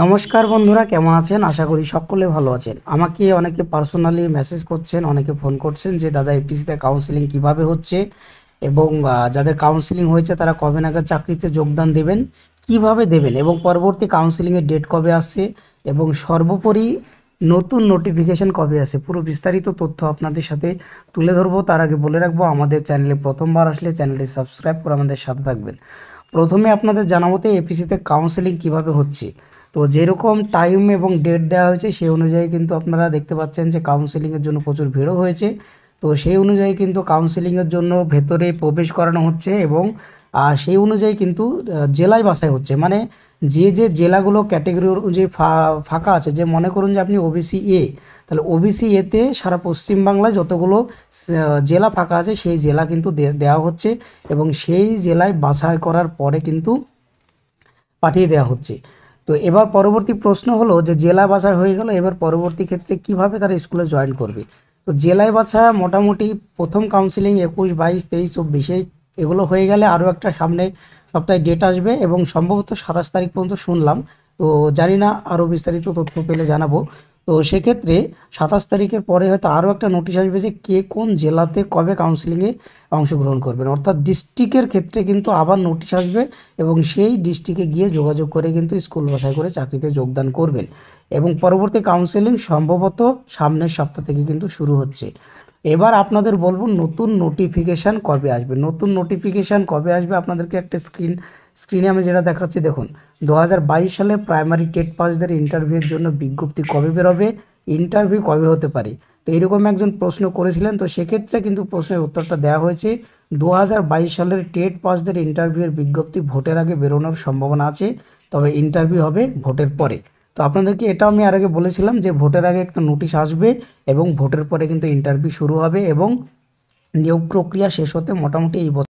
নমস্কার বন্ধুরা, কেমন আছেন? আশা করি সকলে ভালো আছেন। আমাকে অনেকে পার্সোনালি মেসেজ করছেন, অনেকে ফোন করছেন যে দাদা এপিসিতে কাউন্সেলিং কিভাবে হচ্ছে এবং যাদের কাউন্সেলিং হয়েছে তারা কবে নাগাদ চাকরিতে যোগদান দেবেন, কিভাবে দেবেন এবং পরবর্তী কাউন্সেলিংয়ের ডেট কবে আসছে এবং সর্বোপরি নতুন নোটিফিকেশন কবে আসে, পুরো বিস্তারিত তথ্য আপনাদের সাথে তুলে ধরবো। তার আগে বলে রাখবো, আমাদের চ্যানেলে প্রথমবার আসলে চ্যানেলটি সাবস্ক্রাইব করে আমাদের সাথে থাকবেন। প্রথমে আপনাদের জানাবোতে এপিসিতে কাউন্সেলিং কিভাবে হচ্ছে। তো যেরকম টাইম এবং ডেট দেওয়া হয়েছে সেই অনুযায়ী কিন্তু আপনারা দেখতে পাচ্ছেন যে কাউন্সেলিংয়ের জন্য প্রচুর ভিড়ও হয়েছে। তো সেই অনুযায়ী কিন্তু কাউন্সেলিংয়ের জন্য ভেতরে প্রবেশ করানো হচ্ছে এবং সেই অনুযায়ী কিন্তু জেলায় বাছাই হচ্ছে। মানে যে জেলাগুলো ক্যাটেগরি অনুযায়ী ফাঁকা আছে, যে মনে করুন যে আপনি ওবিসি এ, তাহলে ওবিসি এতে সারা পশ্চিমবাংলায় যতগুলো জেলা ফাঁকা আছে সেই জেলা কিন্তু দেওয়া হচ্ছে এবং সেই জেলায় বাছাই করার পরে কিন্তু পাঠিয়ে দেওয়া হচ্ছে। তো এবার পরবর্তী প্রশ্ন হলো যে জেলা বাছাই হয়ে গেল, এবার পরবর্তী ক্ষেত্রে কিভাবে তারা স্কুলে জয়েন করবে। তো জেলায় বাছা মোটামুটি প্রথম কাউন্সিলিং 21, 22, 23, 24 এগুলো হয়ে গেলে আরও একটা সামনে সপ্তাহে ডেট আসবে এবং সম্ভবত 27 তারিখ পর্যন্ত শুনলাম। তো জানি না, আরও বিস্তারিত তথ্য পেলে জানাবো। তো সেক্ষেত্রে 27 তারিখের পরে হয়তো আরও একটা নোটিশ আসবে যে কে কোন জেলাতে কবে কাউন্সিলিংয়ে অংশগ্রহণ করবেন, অর্থাৎ ডিস্ট্রিক্টের ক্ষেত্রে কিন্তু আবার নোটিশ আসবে এবং সেই ডিস্ট্রিক্টে গিয়ে যোগাযোগ করে কিন্তু স্কুল বাছাই করে চাকরিতে যোগদান করবেন এবং পরবর্তী কাউন্সেলিং সম্ভবত সামনের সপ্তাহ থেকে কিন্তু শুরু হচ্ছে। এবার আপনাদের বলবো নতুন নোটিফিকেশান কবে আসবে। নতুন নোটিফিকেশান কবে আসবে আপনাদেরকে একটা স্ক্রিনে আমি যেটা দেখাচ্ছি দেখুন, 2022 সালে প্রাইমারি টেট পাসদের ইন্টারভিউয়ের জন্য বিজ্ঞপ্তি কবে বেরোবে, ইন্টারভিউ কবে হতে পারে। তো এরকম একজন প্রশ্ন করেছিলেন, তো সেক্ষেত্রে কিন্তু প্রশ্নের উত্তরটা দেওয়া হয়েছে 2022 সালের টেট পাসদের ইন্টারভিউয়ের বিজ্ঞপ্তি ভোটের আগে বেরোনোর সম্ভাবনা আছে, তবে ইন্টারভিউ হবে ভোটের পরে। তো আপনাদেরকে এটাও আমি আর আগে বলেছিলাম যে ভোটের আগে একটা নোটিশ আসবে এবং ভোটের পরে কিন্তু ইন্টারভিউ শুরু হবে এবং নিয়োগ প্রক্রিয়া শেষ হতে মোটামুটি এই বছর